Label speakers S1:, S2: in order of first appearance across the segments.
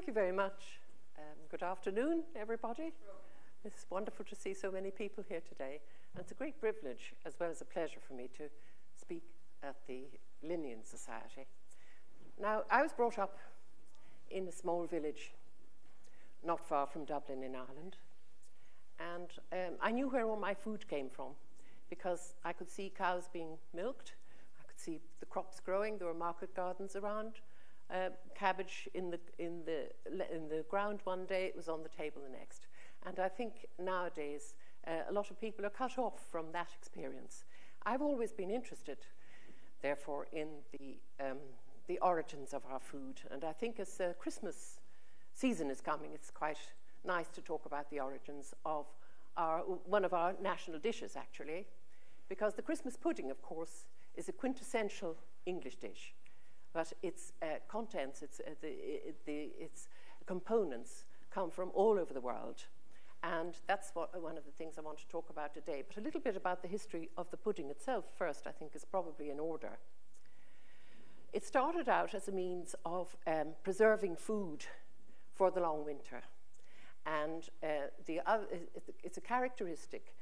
S1: Thank you very much. Good afternoon, everybody. It's wonderful to see so many people here today. And it's a great privilege, as well as a pleasure for me to speak at the Linnean Society. Now, I was brought up in a small village not far from Dublin in Ireland. And I knew where all my food came from because I could see cows being milked. I could see the crops growing. There were market gardens around. Cabbage in the ground one day, it was on the table the next. And I think nowadays a lot of people are cut off from that experience. I've always been interested, therefore, in the origins of our food. And I think as Christmas season is coming, it's quite nice to talk about the origins of one of our national dishes, actually, because the Christmas pudding, of course, is a quintessential English dish. But its contents, its components come from all over the world. And that's one of the things I want to talk about today. But a little bit about the history of the pudding itself first, I think, is probably in order. It started out as a means of preserving food for the long winter. And it's a characteristic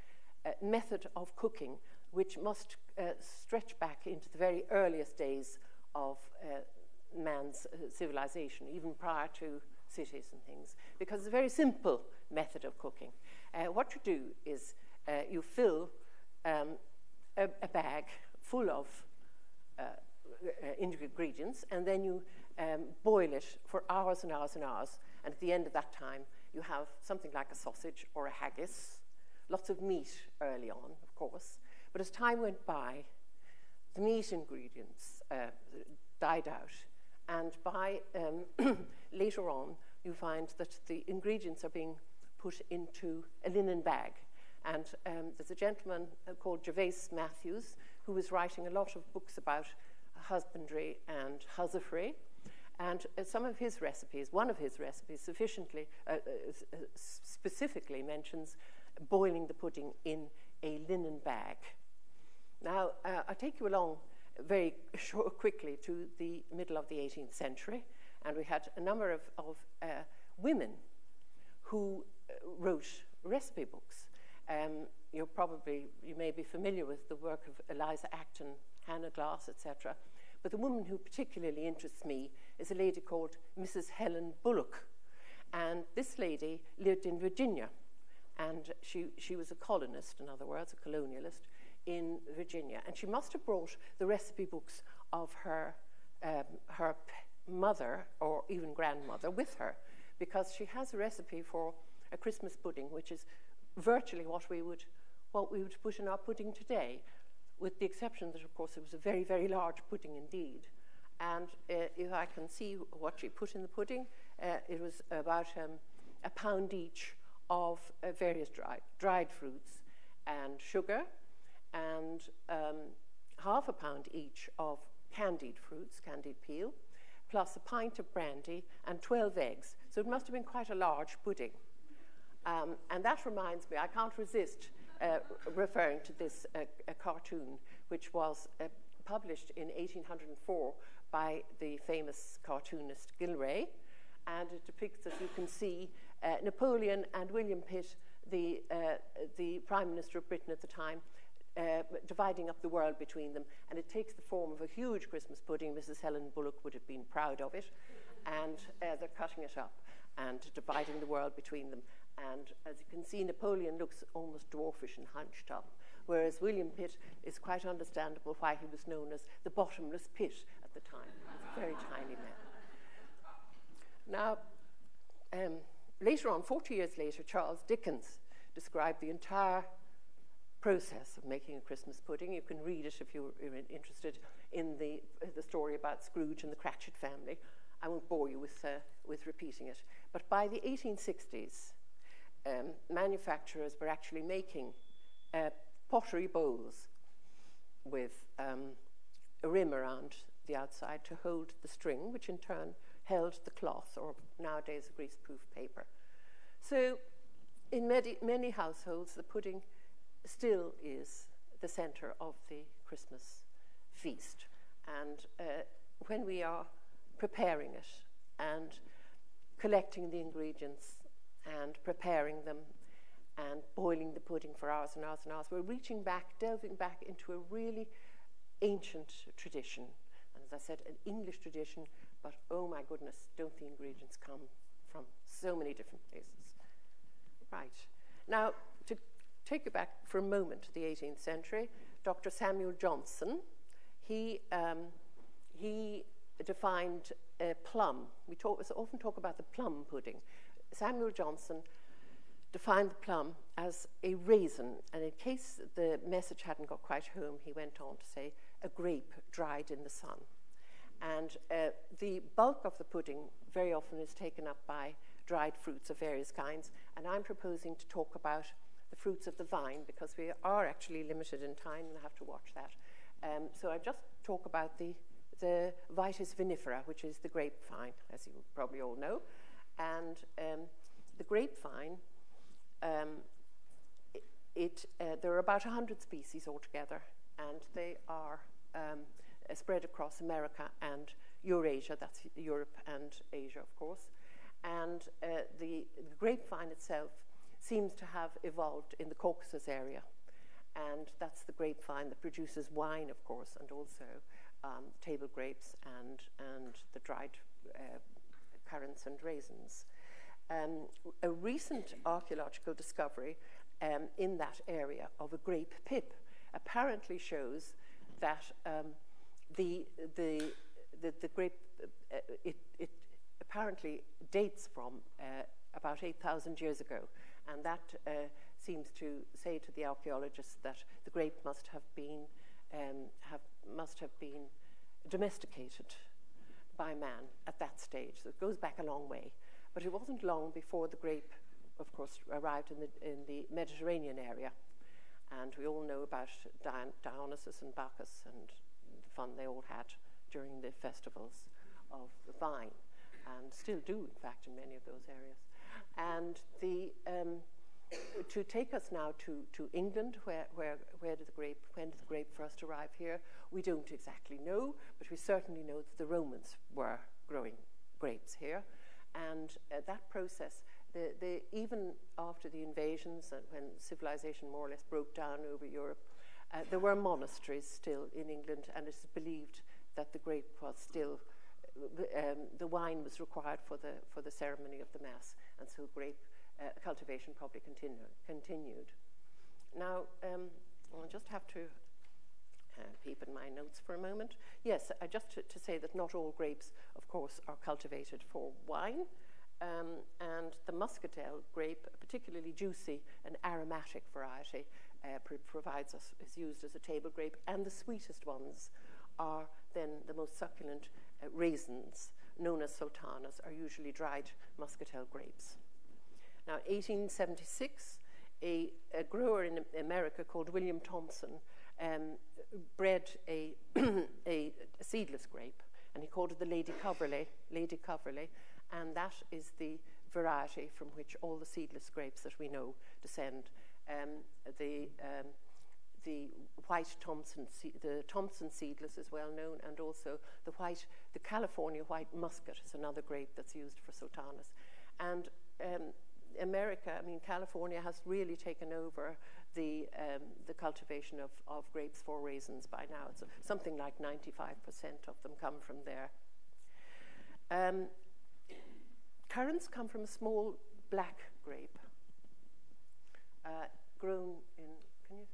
S1: method of cooking which must stretch back into the very earliest days of man's civilization, even prior to cities and things, because it's a very simple method of cooking. What you do is you fill a bag full of ingredients, and then you boil it for hours and hours and hours, and at the end of that time you have something like a sausage or a haggis, lots of meat early on, of course, but as time went by, the meat ingredients died out, and by later on you find that the ingredients are being put into a linen bag. And there's a gentleman called Gervase Matthews who was writing a lot of books about husbandry and husbandry, and some of his recipes, one of his recipes specifically mentions boiling the pudding in a linen bag. Now, I'll take you along very quickly to the middle of the 18th century, and we had a number of women who wrote recipe books. You may be familiar with the work of Eliza Acton, Hannah Glass, etc. But the woman who particularly interests me is a lady called Mrs. Helen Bullock. And this lady lived in Virginia, and she was a colonist, in other words, a colonialist, in Virginia, and she must have brought the recipe books of her mother or even grandmother with her, because she has a recipe for a Christmas pudding which is virtually what we would put in our pudding today, with the exception that, of course, it was a very, very large pudding indeed. And if I can see what she put in the pudding, it was about a pound each of various dried fruits and sugar, and half a pound each of candied fruits, candied peel, plus a pint of brandy and 12 eggs. So it must have been quite a large pudding. And that reminds me, I can't resist referring to this cartoon, which was published in 1804 by the famous cartoonist Gilray. And it depicts, as you can see, Napoleon and William Pitt, the Prime Minister of Britain at the time, dividing up the world between them, and it takes the form of a huge Christmas pudding. Mrs. Helen Bullock would have been proud of it, and they're cutting it up and dividing the world between them. And as you can see, Napoleon looks almost dwarfish and hunched up, whereas William Pitt is quite understandable why he was known as the bottomless pit at the time. He's a very tiny man. Now, later on, 40 years later, Charles Dickens described the entire process of making a Christmas pudding. You can read it if you're interested in the story about Scrooge and the Cratchit family. I won't bore you with repeating it. But by the 1860s, manufacturers were actually making pottery bowls with a rim around the outside to hold the string, which in turn held the cloth, or nowadays greaseproof paper. So in many households, the pudding still is the center of the Christmas feast. And when we are preparing it and collecting the ingredients and preparing them and boiling the pudding for hours and hours and hours. We're reaching back, delving back into a really ancient tradition. And as I said, an English tradition, but oh my goodness, don't the ingredients come from so many different places. Right. Now, to take you back for a moment to the 18th century, Dr. Samuel Johnson, he defined a plum. We often talk about the plum pudding. Samuel Johnson defined the plum as a raisin, and in case the message hadn't got quite home, he went on to say a grape dried in the sun. And the bulk of the pudding very often is taken up by dried fruits of various kinds, and I'm proposing to talk about the fruits of the vine, because we are actually limited in time and I have to watch that. So I just talk about the Vitis vinifera, which is the grapevine, as you probably all know. And the grapevine, there are about 100 species altogether, and they are spread across America and Eurasia, that's Europe and Asia, of course. And the grapevine itself seems to have evolved in the Caucasus area, and that's the grapevine that produces wine, of course, and also table grapes and the dried currants and raisins. A recent archaeological discovery in that area of a grape pip apparently shows that the grape it apparently dates from about 8,000 years ago, and that seems to say to the archaeologists that the grape must have been domesticated by man at that stage. So it goes back a long way. But it wasn't long before the grape, of course, arrived in the Mediterranean area. And we all know about Dionysus and Bacchus and the fun they all had during the festivals of the vine, and still do, in fact, in many of those areas. And to take us now to England, when did the grape first arrive here? We don't exactly know, but we certainly know that the Romans were growing grapes here. And that process, even after the invasions and when civilization more or less broke down over Europe, there were monasteries still in England, and it's believed that the grape was still, the wine was required for the ceremony of the Mass, and so grape cultivation probably continued. Now, I'll just have to peep in my notes for a moment. Yes, just to say that not all grapes, of course, are cultivated for wine. And the muscatel grape, a particularly juicy and aromatic variety, is used as a table grape, and the sweetest ones are then the most succulent raisins, known as sultanas, are usually dried muscatel grapes. Now, 1876, a grower in America called William Thompson bred a seedless grape, and he called it the Lady Coverley, and that is the variety from which all the seedless grapes that we know descend. The white Thompson, the Thompson seedless is well known, and also the California white muscat is another grape that's used for sultanas. And America, I mean, California has really taken over the cultivation of grapes for raisins by now. It's something like 95% of them come from there. Currants come from a small black grape, grown in, can you,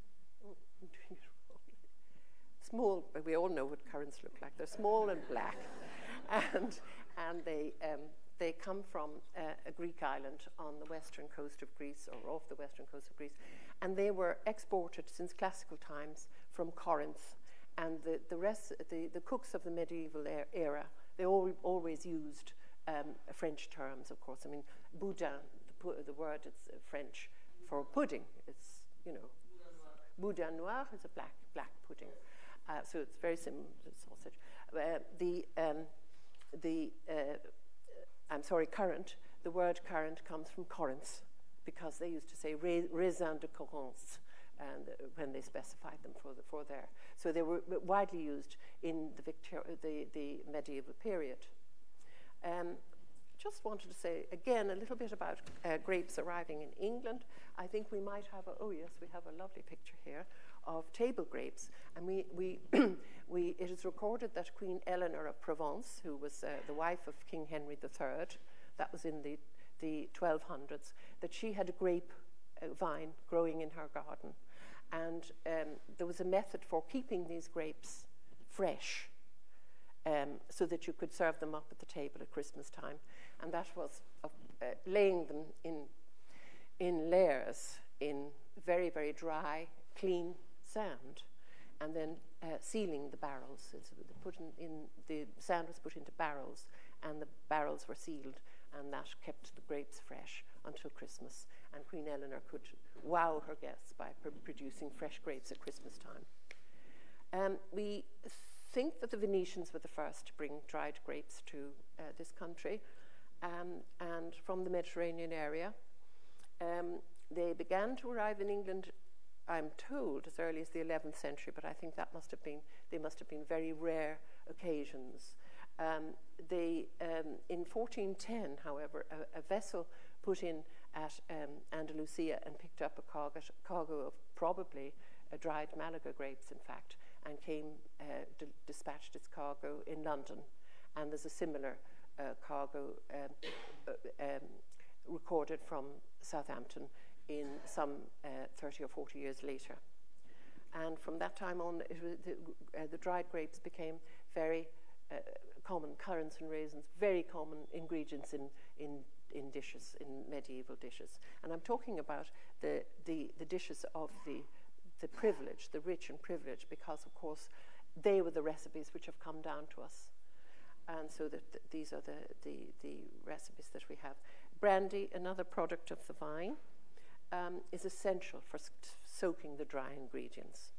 S1: oh, I'm doing it wrong. Small, but we all know what currants look like. They're small and black, and they come from a Greek island on the western coast of Greece, or off the western coast of Greece, and they were exported since classical times from Corinth. And the cooks of the medieval era, they always used French terms, of course. I mean, boudin, the word is French for pudding. It's, you know, boudin noir is a black pudding. So it's very similar to sausage. Currant. The word currant comes from Corinth, because they used to say raisin de Corinthe, and when they specified them for their. So they were widely used in the medieval period. just wanted to say, again, a little bit about grapes arriving in England. I think we might have, oh yes, we have a lovely picture here of table grapes. And it is recorded that Queen Eleanor of Provence, who was the wife of King Henry III, that was in the 1200s, that she had a grape vine growing in her garden. And there was a method for keeping these grapes fresh, so that you could serve them up at the table at Christmas time. And that was laying them in layers in very, very dry, clean sand, and then sealing the barrels. The sand was put into barrels, and the barrels were sealed, and that kept the grapes fresh until Christmas. And Queen Eleanor could wow her guests by producing fresh grapes at Christmas time. We think that the Venetians were the first to bring dried grapes to this country, and from the Mediterranean area. They began to arrive in England, I'm told, as early as the 11th century, but I think they must have been very rare occasions. In 1410, however, a vessel put in at Andalusia and picked up a cargo of probably dried Malaga grapes, in fact, and dispatched its cargo in London. And there's a similar cargo recorded from Southampton in some 30 or 40 years later. And from that time on, the dried grapes became very common, currants and raisins, very common ingredients in dishes, in medieval dishes. And I'm talking about the dishes of the privilege, the rich and privileged, because of course they were the recipes which have come down to us. And so these are the recipes that we have. Brandy, another product of the vine, is essential for soaking the dry ingredients.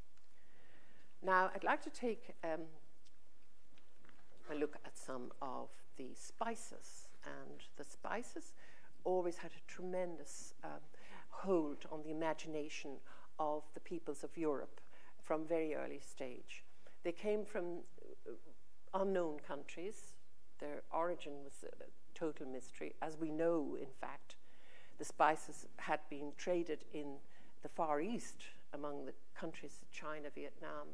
S1: Now, I'd like to take a look at some of the spices. And the spices always had a tremendous hold on the imagination of the peoples of Europe from very early stage. They came from unknown countries. Their origin was a total mystery. As we know, in fact, the spices had been traded in the Far East among the countries of China, Vietnam,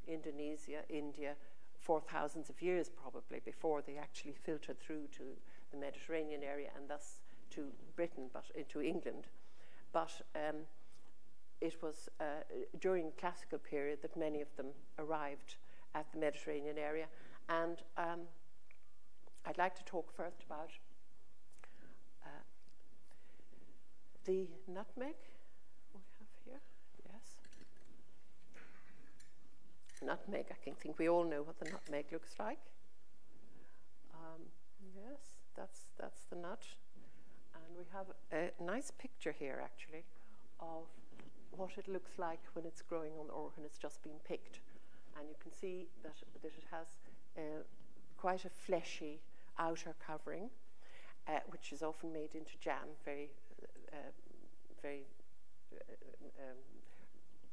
S1: Indonesia, India, for thousands of years probably before they actually filtered through to the Mediterranean area and thus to Britain, but into England. But it was during the classical period that many of them arrived at the Mediterranean area. And I'd like to talk first about the nutmeg we have here. Yes. Nutmeg, I think we all know what the nutmeg looks like. Yes, that's the nut. And we have a nice picture here, actually, of what it looks like when it's growing on or when it's just been picked. And you can see that it has quite a fleshy outer covering, which is often made into jam, very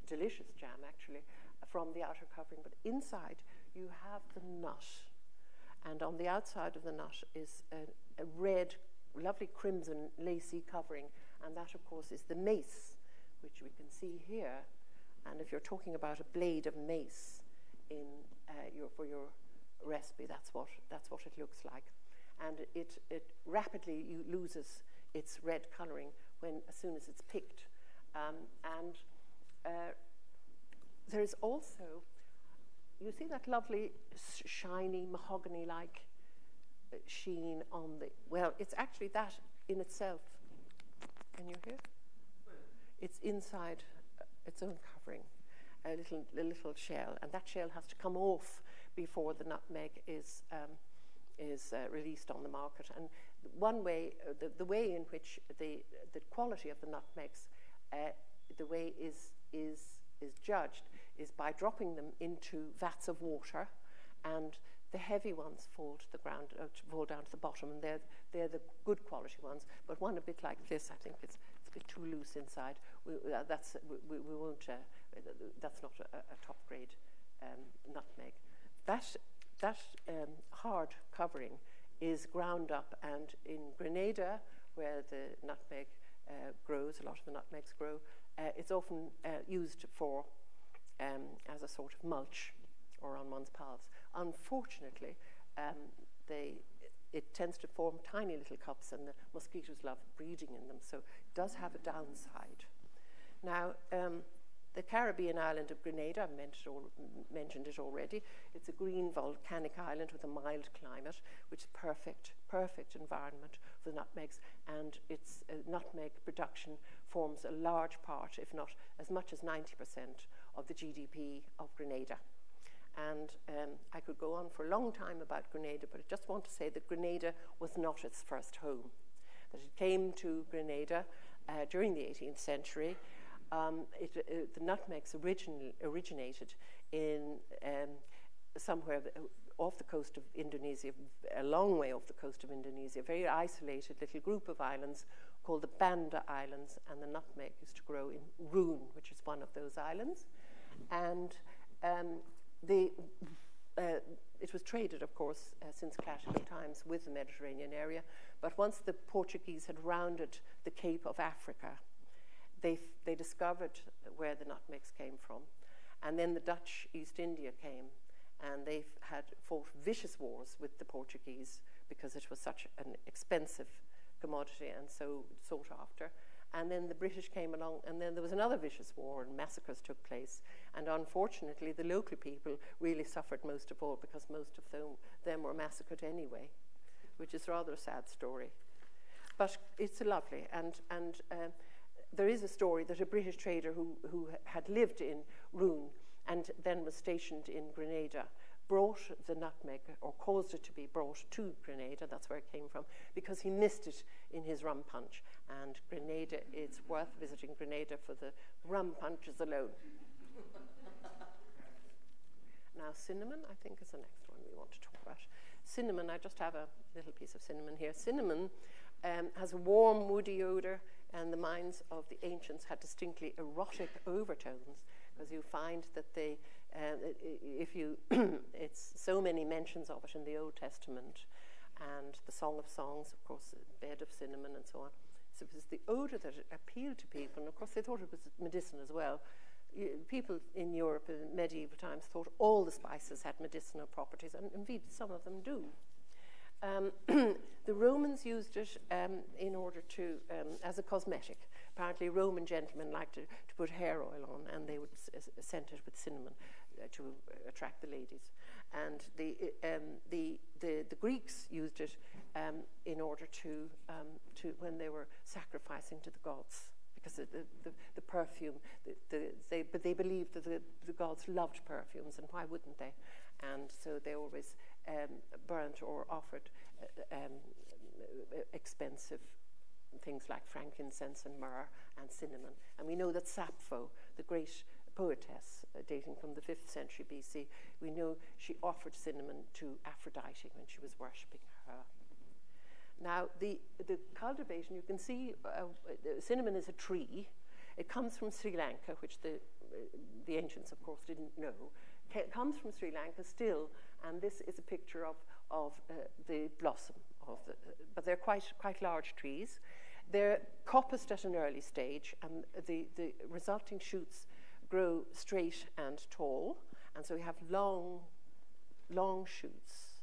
S1: delicious jam, actually, from the outer covering. But inside, you have the nut. And on the outside of the nut is a red, lovely crimson, lacy covering. And that, of course, is the mace, which we can see here. And if you're talking about a blade of mace for your recipe, that's what it looks like. And it rapidly loses its red colouring as soon as it's picked. And there's also, you see that lovely shiny mahogany-like sheen on it's actually that in itself. Can you hear? It's inside its own covering, a little shell, and that shell has to come off before the nutmeg is released on the market. And one way, the way in which the quality of the nutmegs, the way is judged is by dropping them into vats of water, and the heavy ones fall to the ground, fall down to the bottom, and they're the good quality ones. But one a bit like this, I think it's a bit too loose inside. We won't. That's not a top grade nutmeg. That hard covering is ground up, and in Grenada, where the nutmeg grows, a lot of the nutmegs grow, it's often used for as a sort of mulch or on one's paths. Unfortunately, it tends to form tiny little cups, and the mosquitoes love breeding in them, so it does have a downside. Now, the Caribbean island of Grenada, I've mentioned it already. It's a green volcanic island with a mild climate, which is perfect environment for the nutmegs, and its nutmeg production forms a large part, if not as much as 90% of the GDP of Grenada. And I could go on for a long time about Grenada, but I just want to say that Grenada was not its first home, that it came to Grenada during the 18th century. The nutmegs originated in somewhere off the coast of Indonesia, a long way off the coast of Indonesia, a very isolated little group of islands called the Banda Islands, and the nutmeg used to grow in Roon, which is one of those islands. And it was traded, of course, since classical times with the Mediterranean area, but once the Portuguese had rounded the Cape of Africa, they discovered where the nutmegs came from. And then the Dutch East India came, and they had fought vicious wars with the Portuguese because it was such an expensive commodity and so sought after. And then the British came along, and then there was another vicious war, and massacres took place. And unfortunately, the local people really suffered most of all, because most of them were massacred anyway, which is rather a sad story. But it's lovely, and there is a story that a British trader who had lived in Roon and then was stationed in Grenada brought the nutmeg, or caused it to be brought to Grenada, that's where it came from, because he missed it in his rum punch. And Grenada, it's worth visiting Grenada for the rum punches alone. Now, cinnamon, I think, is the next one we want to talk about. Cinnamon, I just have a little piece of cinnamon here. Cinnamon has a warm, woody odor, and the minds of the ancients had distinctly erotic overtones, because you find that they, it's so many mentions of it in the Old Testament, and the Song of Songs, of course, bed of cinnamon and so on. So it was the odor that appealed to people, and of course they thought it was medicine as well. People in Europe in medieval times thought all the spices had medicinal properties, and indeed some of them do. The Romans used it in order to, as a cosmetic. Apparently Roman gentlemen liked to put hair oil on, and they would scent it with cinnamon to attract the ladies. And the Greeks used it in order to when they were sacrificing to the gods, because the perfume, but they believed that the gods loved perfumes, and why wouldn't they? And so they always burnt or offered expensive things like frankincense and myrrh and cinnamon. And we know that Sappho, the great poetess dating from the 5th century BC, we know she offered cinnamon to Aphrodite when she was worshipping her. Now, the cultivation, you can see cinnamon is a tree. It comes from Sri Lanka, which the ancients, of course, didn't know. It comes from Sri Lanka still, and this is a picture of the blossom of but they're quite large trees. They're coppiced at an early stage, and the resulting shoots grow straight and tall, and so we have long shoots,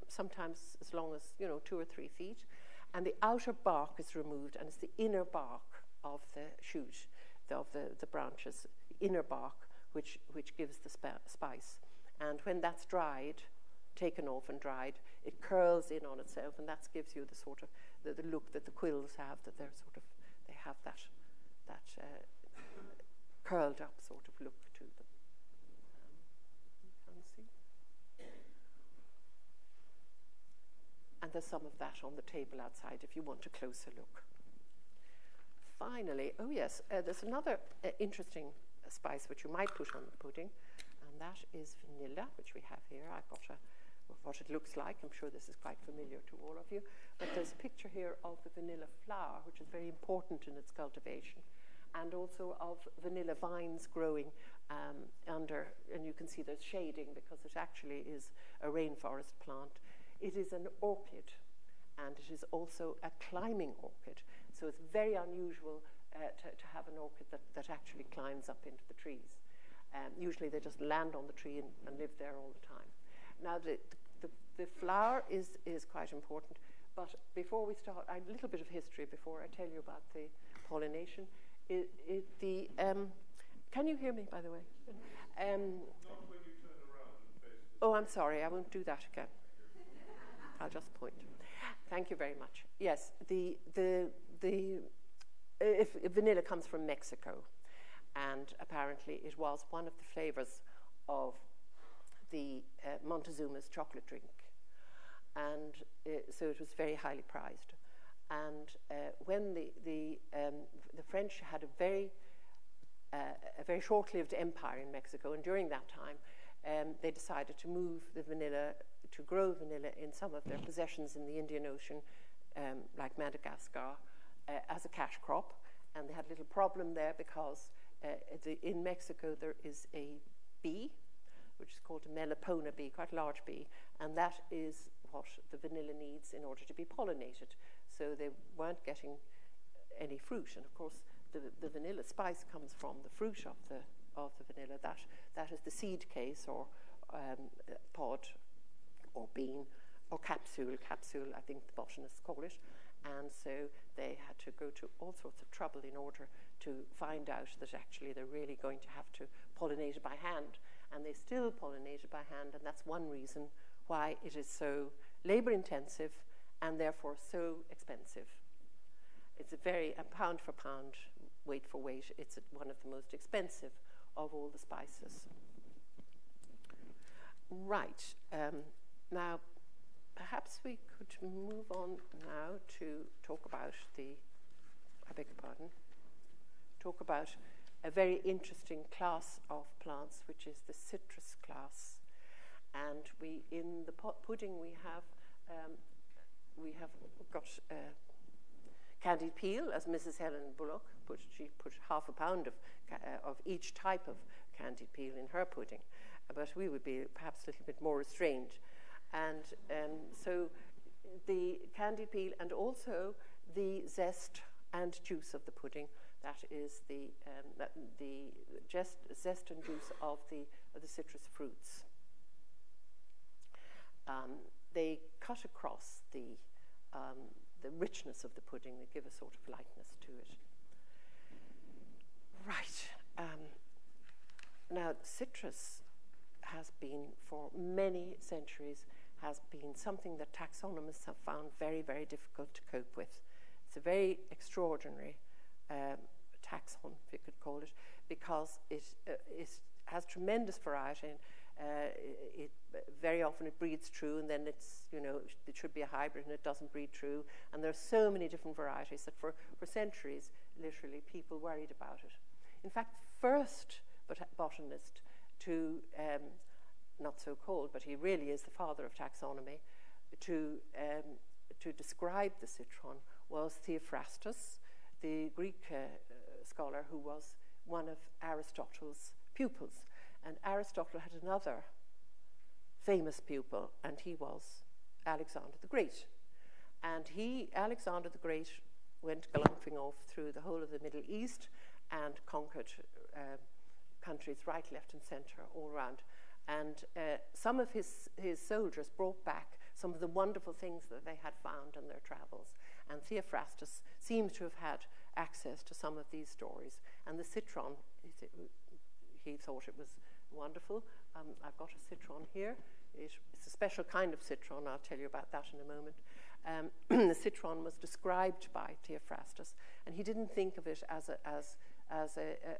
S1: sometimes as long as 2 or 3 feet, and the outer bark is removed, and it's the inner bark of the shoot, of the branches, the inner bark, which gives the spice. And when that's dried, taken off and dried, it curls in on itself, and that gives you the sort of the look that the quills have, that they have that curled up sort of look to them. You can see. And there's some of that on the table outside if you want a closer look. Finally, oh yes, there's another interesting spice which you might put on the pudding, and that is vanilla, which we have here. I've got what it looks like. I'm sure this is quite familiar to all of you. But there's a picture here of the vanilla flower, which is very important in its cultivation, and also of vanilla vines growing under, and you can see there's shading because it actually is a rainforest plant It is an orchid, and it is also a climbing orchid. So it's very unusual to have an orchid that actually climbs up into the trees. Usually they just land on the tree and live there all the time. Now the flower is quite important, but before we start, a little bit of history before I tell you about the pollination. Can you hear me, by the way?
S2: Not when you turn around and face the...
S1: Oh, I'm sorry, I won't do that again. I'll just point. Thank you very much. Yes, vanilla comes from Mexico, and apparently it was one of the flavors of the Montezuma's chocolate drink, and so it was very highly prized. And when the French had a very short-lived empire in Mexico, and during that time they decided to move the vanilla, to grow vanilla in some of their possessions in the Indian Ocean, like Madagascar, as a cash crop. And they had a little problem there because in Mexico there is a bee, which is called a melipona bee, quite a large bee, and that is what the vanilla needs in order to be pollinated. So they weren't getting any fruit, and of course the vanilla spice comes from the fruit of the vanilla. That is the seed case, or pod, or bean, or capsule. Capsule, I think the botanists call it. And so they had to go to all sorts of trouble in order to find out that actually they're really going to have to pollinate it by hand. And they still pollinate it by hand, and that's one reason why it is so labor-intensive and therefore so expensive. It's a pound for pound, weight for weight, it's one of the most expensive of all the spices. Right, now perhaps we could move on now to talk about talk about a very interesting class of plants, which is the citrus class. And in the pudding we have got candied peel, as Mrs. Helen Bullock she put half a pound of each type of candied peel in her pudding, but we would be perhaps a little bit more restrained. And so the candied peel and also the zest and juice of the pudding, that is the zest and juice of the citrus fruits. They cut across the richness of the pudding. They give a sort of lightness to it. Right. Now, citrus has been, for many centuries, has been something that taxonomists have found very, very difficult to cope with. It's a very extraordinary taxon, if you could call it, because it has tremendous variety. Very often it breeds true, and then it's, it should be a hybrid and it doesn't breed true. And there are so many different varieties that for centuries, literally, people worried about it. In fact, the first botanist to, not so called, but he really is the father of taxonomy, to describe the citron was Theophrastus, the Greek scholar who was one of Aristotle's pupils. And Aristotle had another famous pupil, and he was Alexander the Great. And Alexander the Great, went galumphing off through the whole of the Middle East and conquered countries right, left, and center all around. And some of his soldiers brought back some of the wonderful things that they had found on their travels. And Theophrastus seems to have had access to some of these stories. And the citron, he thought it was wonderful. I've got a citron here. It's a special kind of citron. I'll tell you about that in a moment. The citron was described by Theophrastus, and he didn't think of it as a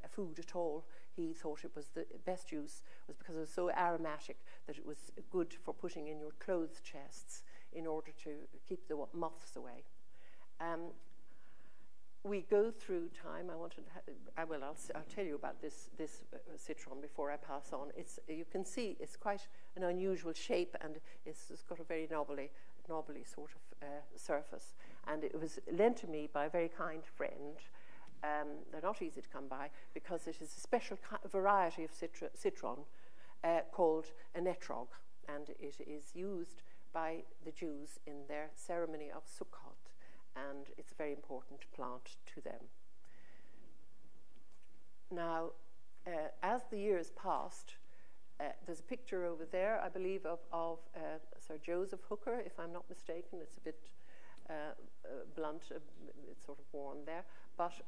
S1: food at all. He thought it was the best use was because it was so aromatic that it was good for putting in your clothes chests in order to keep the moths away. We go through time. I'll tell you about this citron before I pass on. You can see it's quite an unusual shape, and it's got a very knobbly sort of surface. And it was lent to me by a very kind friend. They're not easy to come by because it is a special variety of citron called an etrog, and it is used by the Jews in their ceremony of Sukkot, and it's a very important plant to them. Now, as the years passed, there's a picture over there, I believe, of Sir Joseph Hooker, if I'm not mistaken. It's a bit blunt, it's sort of worn there. But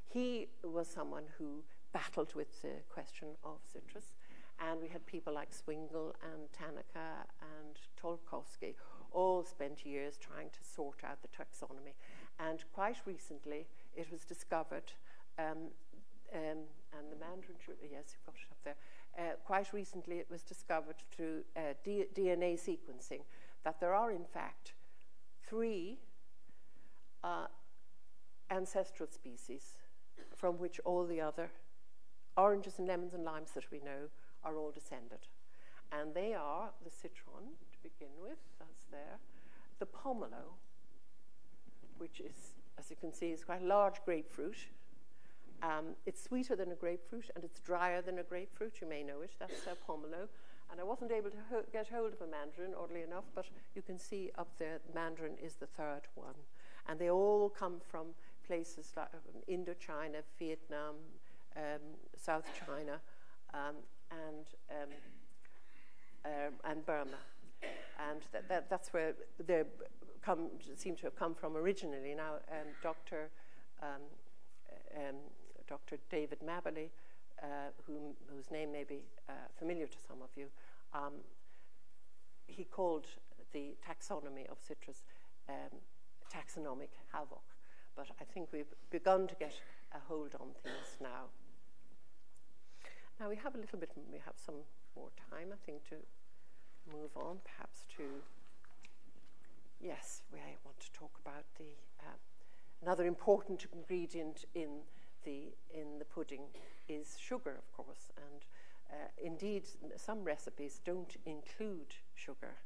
S1: he was someone who battled with the question of citrus. And we had people like Swingle and Tanaka and Tolkowski all spent years trying to sort out the taxonomy. And quite recently, it was discovered, and the Mandarin, yes, you've got it up there. Quite recently, it was discovered through DNA sequencing that there are, in fact, 3 ancestral species from which all the other oranges and lemons and limes that we know are all descended. And they are the citron, to begin with, that's there, the pomelo, which is, as you can see, is quite a large grapefruit. It's sweeter than a grapefruit, and it's drier than a grapefruit. You may know it. That's pomelo. And I wasn't able to get hold of a mandarin, oddly enough, but you can see up there, mandarin is the 3rd one. And they all come from places like Indochina, Vietnam, South China, and Burma. And that's where they seem to have come from originally. Now, Dr. David Mabberley, whose name may be familiar to some of you, he called the taxonomy of citrus taxonomic havoc. But I think we've begun to get a hold on things now. Now we have some more time, I think, to move on, perhaps to, yes, we want to talk about the another important ingredient in the pudding is sugar, of course, and indeed some recipes don't include sugar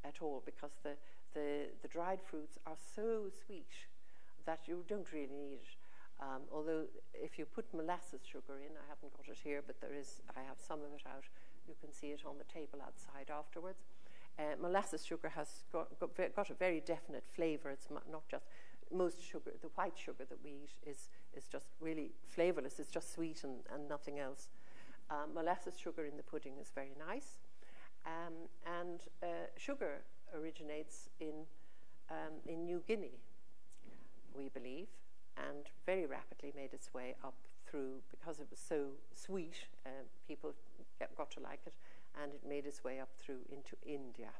S1: at all because the dried fruits are so sweet that you don't really need it. Although if you put molasses sugar in, I haven't got it here, but I have some of it out. You can see it on the table outside afterwards. Molasses sugar has got a very definite flavour. It's not just most sugar. The white sugar that we eat is just really flavourless. It's just sweet and nothing else. Molasses sugar in the pudding is very nice. And sugar originates in New Guinea, we believe, and very rapidly made its way up through, because it was so sweet, people got to like it, and it made its way up through into India.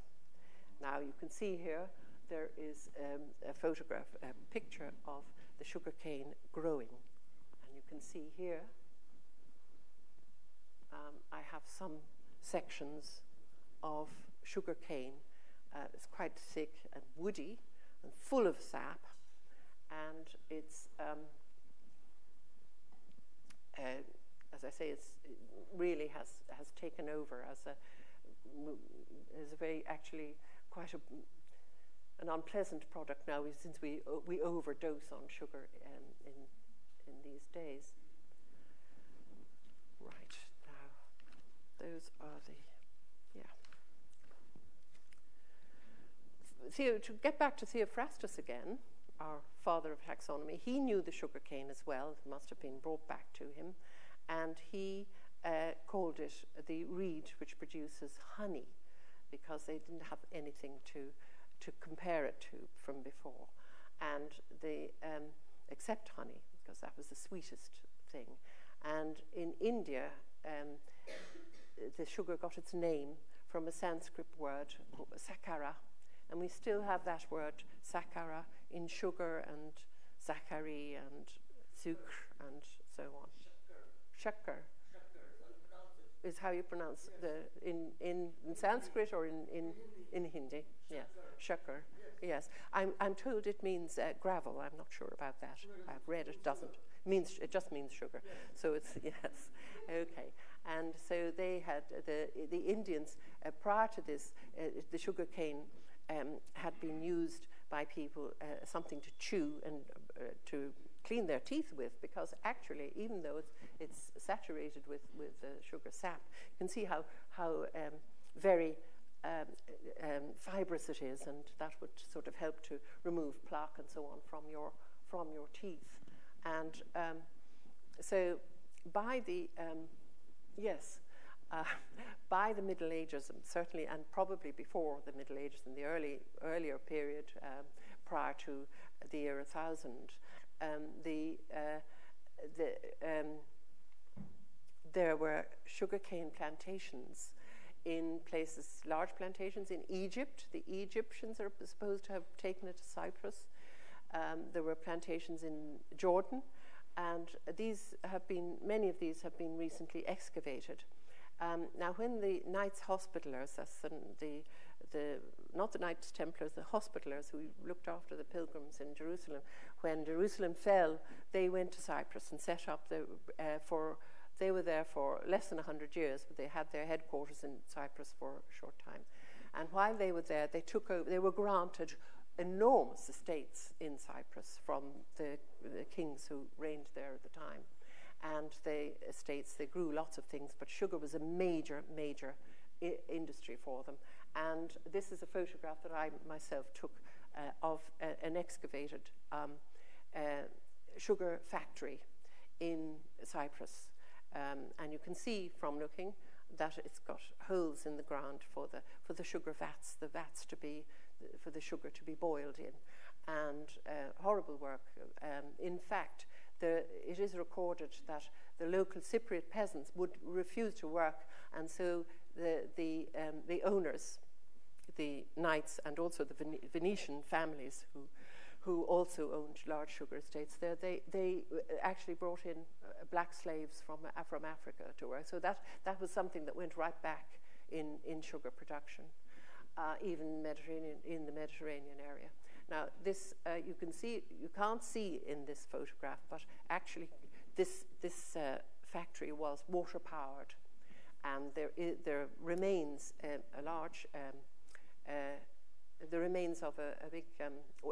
S1: Now you can see here, there is a photograph, a picture of the sugarcane growing. And you can see here, I have some sections of sugarcane. It's quite thick and woody and full of sap. And it's, as I say, it really has taken over as a very, actually, quite an unpleasant product now, since we overdose on sugar in these days. Right, now, those are the, to get back to Theophrastus again, our father of taxonomy, he knew the sugarcane as well. It must have been brought back to him. And he called it the reed which produces honey, because they didn't have anything to compare it to from before. And they except honey, because that was the sweetest thing. And in India, the sugar got its name from a Sanskrit word, sakara. And we still have that word, sakara, in sugar and zakari and sucre and so on. Shakkar is how you pronounce in Sanskrit or in Hindi. Yeah, shakkar. Yes, I'm told it means gravel. I'm not sure about that. I've read it doesn't. It just means sugar. So it's yes, okay. And so they had the Indians prior to this, the sugar cane had been used by people something to chew and to clean their teeth with, because actually, even though it's saturated with sugar sap, you can see how very fibrous it is, and that would sort of help to remove plaque and so on from your teeth. And so by the by the Middle Ages, certainly, and probably before the Middle Ages, in the earlier period prior to the year 1000, there were sugarcane plantations in places, large plantations in Egypt. The Egyptians are supposed to have taken it to Cyprus. There were plantations in Jordan, and many of these have been recently excavated. Now, when the Knights Hospitallers, not the Knights Templars, the Hospitallers who looked after the pilgrims in Jerusalem, when Jerusalem fell, they went to Cyprus and set up they were there for less than 100 years, but they had their headquarters in Cyprus for a short time. And while they were there, they were granted enormous estates in Cyprus from the kings who reigned there at the time. And the estates, they grew lots of things, but sugar was a major, major industry for them. And this is a photograph that I myself took of an excavated sugar factory in Cyprus. And you can see from looking that it's got holes in the ground for the sugar vats, for the sugar to be boiled in, and horrible work. In fact, it is recorded that the local Cypriot peasants would refuse to work, and so the owners, the knights, and also the Venetian families who also owned large sugar estates there, they actually brought in black slaves from Africa to work. So that was something that went right back in sugar production, even in the Mediterranean area. Now, this you can't see in this photograph, but actually this factory was water powered, and there remains a large the remains of a big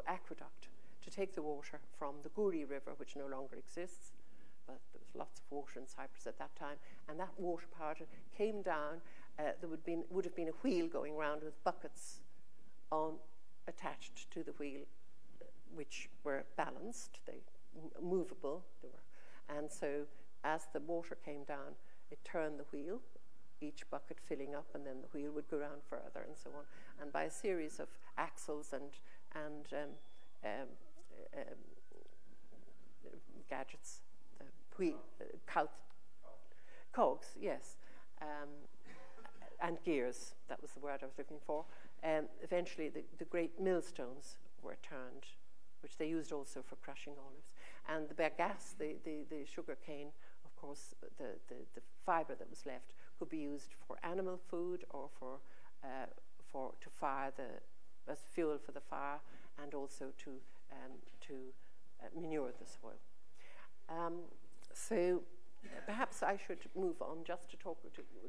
S1: aqueduct to take the water from the Guri River, which no longer exists, but there was lots of water in Cyprus at that time, and that water powered came down. There would have been a wheel going around with buckets attached to the wheel, which were balanced, movable. And so as the water came down, it turned the wheel, each bucket filling up, and then the wheel would go around further, and so on. And by a series of axles and gadgets, cogs, yes, and gears, that was the word I was looking for. Eventually the great millstones were turned, which they used also for crushing olives. And the bagasse, the sugar cane, of course, the fibre that was left could be used for animal food or to fire as fuel for the fire, and also to manure the soil. So perhaps I should move on just to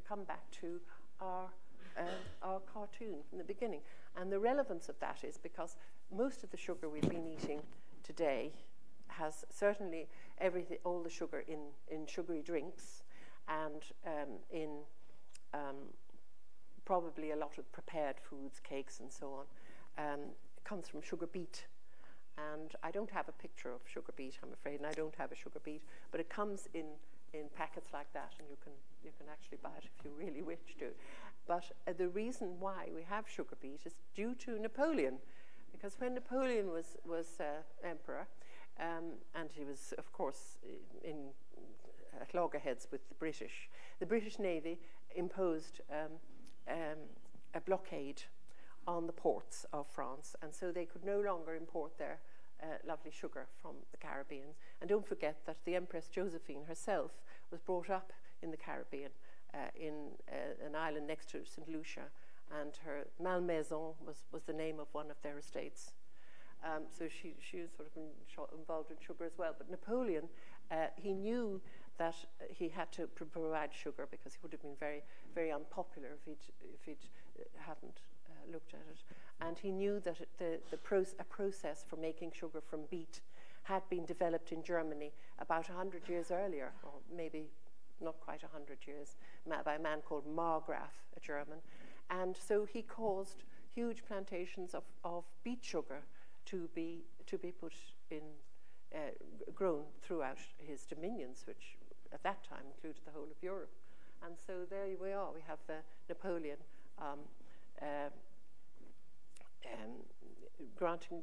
S1: come back to our cartoon from the beginning. And the relevance of that is because most of the sugar we've been eating today has certainly all the sugar in sugary drinks, and in probably a lot of prepared foods, cakes and so on, comes from sugar beet. And I don't have a picture of sugar beet, I'm afraid, and I don't have a sugar beet, but it comes in packets like that, and you can actually buy it if you really wish to. But the reason why we have sugar beet is due to Napoleon, because when Napoleon was emperor, and he was, of course, at loggerheads with the British Navy imposed a blockade on the ports of France, and so they could no longer import their lovely sugar from the Caribbean. And don't forget that the Empress Josephine herself was brought up in the Caribbean, in an island next to St. Lucia, and her Malmaison was the name of one of their estates. So she was sort of involved in sugar as well. But Napoleon, he knew that he had to provide sugar, because he would have been very, very unpopular if he'd hadn't looked at it. And he knew that a process for making sugar from beet had been developed in Germany about 100 years earlier, or maybe not quite 100 years, by a man called Margraf, a German. And so he caused huge plantations of beet sugar to be put in, grown throughout his dominions, which at that time included the whole of Europe. And so there we are. We have Napoleon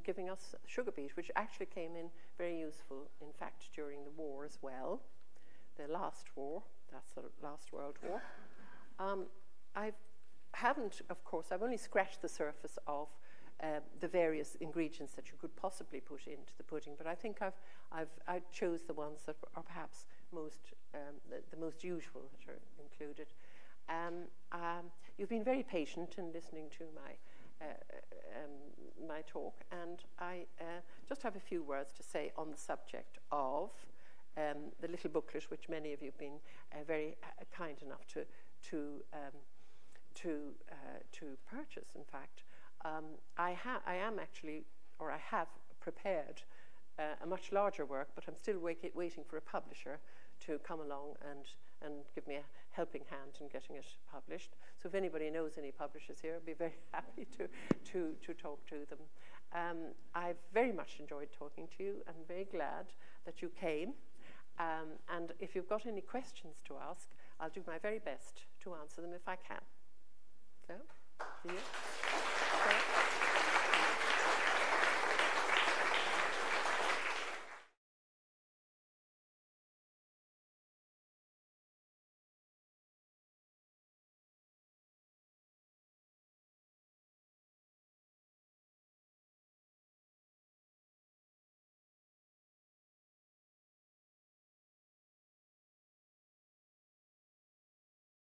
S1: giving us sugar beet, which actually came in very useful, in fact, during the war as well, the last war. That's the last World War. I've only scratched the surface of the various ingredients that you could possibly put into the pudding, but I think I chose the ones that are perhaps the most usual that are included. You've been very patient in listening to my talk, and I just have a few words to say on the subject of the little booklet, which many of you have been very kind enough to purchase. In fact, I have prepared a much larger work, but I'm still waiting for a publisher to come along and give me a helping hand in getting it published. So if anybody knows any publishers here, I'd be very happy to talk to them. I've very much enjoyed talking to you. I'm very glad that you came. And if you've got any questions to ask, I'll do my very best to answer them if I can. So, see you.